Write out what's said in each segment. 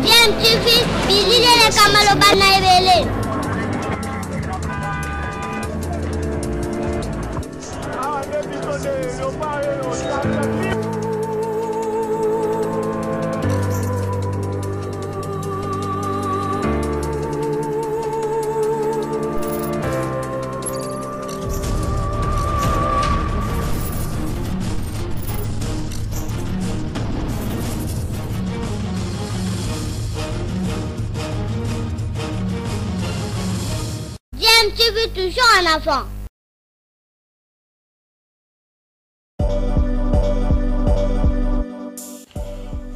DMTV, bilile kamalo bana ebele. DMTV toujours en avant.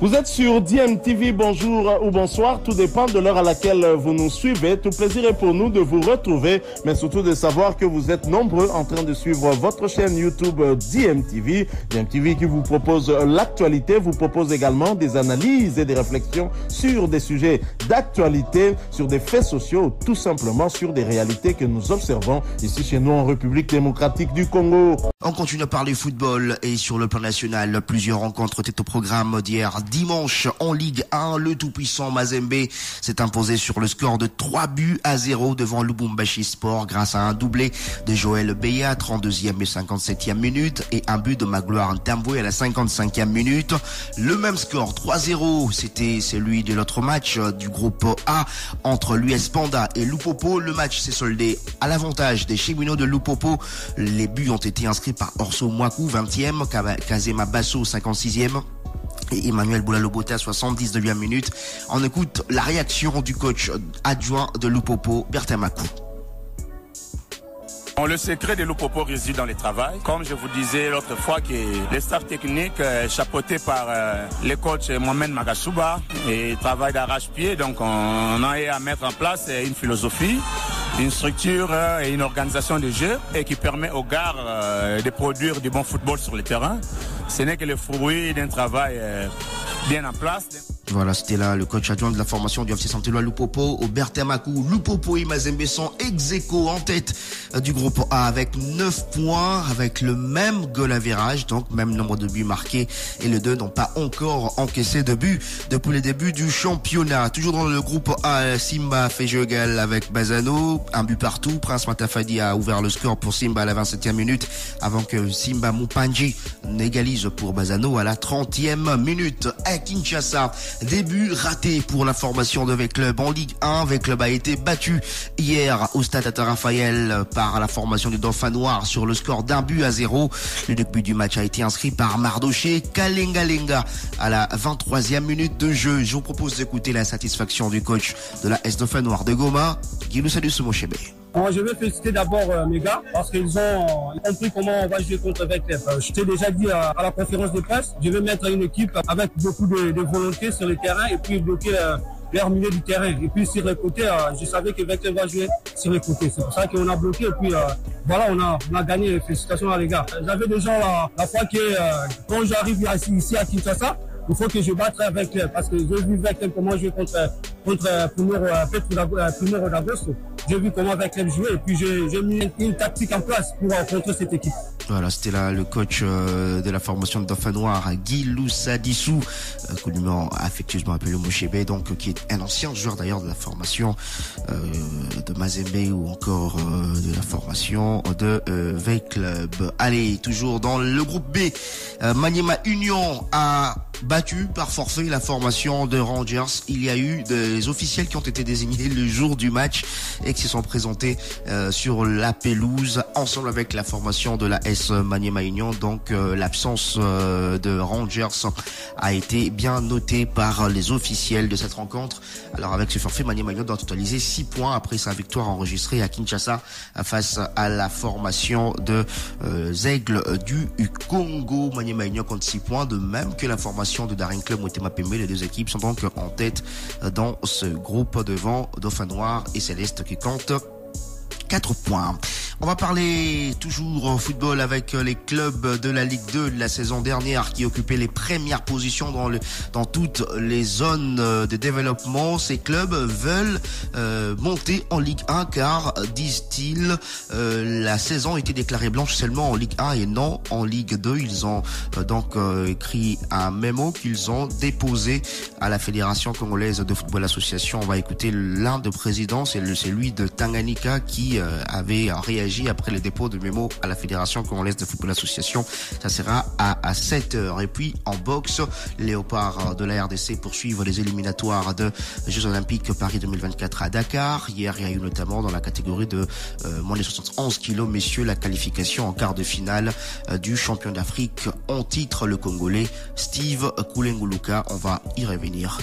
Vous êtes sur DMTV, bonjour ou bonsoir, tout dépend de l'heure à laquelle vous nous suivez. Tout plaisir est pour nous de vous retrouver, mais surtout de savoir que vous êtes nombreux en train de suivre votre chaîne YouTube DMTV. DMTV qui vous propose l'actualité, vous propose également des analyses et des réflexions sur des sujets d'actualité, sur des faits sociaux, tout simplement sur des réalités que nous observons ici chez nous en République démocratique du Congo. On continue à parler football et sur le plan national, plusieurs rencontres étaient au programme d'hier. Dimanche, en Ligue 1, le tout-puissant Mazembe s'est imposé sur le score de 3-0 devant Lubumbashi Sport grâce à un doublé de Joël Beya, 32e et 57e minute, et un but de Magloire Ntambwe à la 55e minute. Le même score, 3-0, c'était celui de l'autre match du groupe A entre l'US Panda et Lupopo. Le match s'est soldé à l'avantage des cheminots de Lupopo. Les buts ont été inscrits par Orso Mwaku, 20e, Kazema Basso, 56e. Et Emmanuel Boulalobota, 79e minute. On écoute la réaction du coach adjoint de Lupopo, Bertin Makou. Le secret de Lupopo réside dans le travail. Comme je vous disais l'autre fois, que les staffs techniques chapeautés par le coach Mohamed Magasuba et travail d'arrache-pied. Donc on a à mettre en place une philosophie, une structure et une organisation de jeu et qui permet aux gars de produire du bon football sur le terrain. Ce n'est que le fruit d'un travail bien en place. Voilà, c'était là le coach adjoint de la formation du FC Saint-Éloi Lupopo, Bertin Makou. Lupopo et Mazembe sont ex-aequo en tête du groupe A avec 9 points, avec le même goal average, donc même nombre de buts marqués, et les deux n'ont pas encore encaissé de buts depuis le début du championnat. Toujours dans le groupe A, Simba fait jeu égal avec Bazano, un but partout. Prince Matafadi a ouvert le score pour Simba à la 27e minute avant que Simba Mupanji n'égalise pour Bazano à la 30e minute. À Kinshasa, début raté pour la formation de V-Club en Ligue 1. V-Club a été battu hier au stade Tata Raphaël par la formation du Dauphin Noir sur le score d'1-0. Le but du match a été inscrit par Mardoché Kalenga à la 23e minute de jeu. Je vous propose d'écouter la satisfaction du coach de la S Dauphin Noir de Goma, Guilou Sadou Mochebe. Je veux féliciter d'abord mes gars parce qu'ils ont compris comment on va jouer contre V-Club. Je t'ai déjà dit à la conférence de presse, je vais mettre une équipe avec beaucoup de volonté sur le terrain et puis bloquer leur milieu du terrain. Et puis sur les côtés, je savais que V-Club va jouer sur les côtés. C'est pour ça qu'on a bloqué et puis voilà, on a gagné. Félicitations à les gars. J'avais déjà la fois que quand j'arrive ici à Kinshasa, il faut que je batte avec eux parce que j'ai vu avec comment jouer contre Primero d'Agosto. J'ai vu comment avec eux jouer et puis j'ai mis une tactique en place pour contre cette équipe. Voilà, c'était là le coach de la formation de Dauphin Noir, Guy Loussa-Dissou, communément affectueusement appelé Mochebe, donc qui est un ancien joueur d'ailleurs de la formation de Mazembe ou encore de la formation de V-Club. Allez, toujours dans le groupe B, Maniema Union a battu par forfait la formation de Rangers. Il y a eu des officiels qui ont été désignés le jour du match et qui se sont présentés sur la pelouse ensemble avec la formation de la S Maniema Union. Donc l'absence de Rangers a été bien notée par les officiels de cette rencontre. Alors avec ce forfait, Maniema Union doit totaliser 6 points après sa victoire enregistrée à Kinshasa face à la formation de Aigle du Congo. Maniema Union compte 6 points, de même que la formation de Daring Club Motema Pembe. Les deux équipes sont donc en tête dans ce groupe devant Dauphin Noir et Céleste qui compte 4 points. On va parler toujours football avec les clubs de la Ligue 2 de la saison dernière qui occupaient les premières positions dans toutes les zones de développement. Ces clubs veulent monter en Ligue 1 car, disent-ils, la saison était déclarée blanche seulement en Ligue 1 et non en Ligue 2. Ils ont donc écrit un mémo qu'ils ont déposé à la Fédération congolaise de football association. On va écouter l'un des présidents, c'est celui de Tanganyika qui avait réagi après le dépôt de mémo à la Fédération congolaise de football association. Ça sera à 7h. Et puis en boxe, Léopard de la RDC poursuivent les éliminatoires de Jeux Olympiques Paris 2024 à Dakar. Hier, il y a eu notamment dans la catégorie de moins de 71 kilos, messieurs, la qualification en quart de finale du champion d'Afrique en titre, le Congolais Steve Koulenguluka. On va y revenir.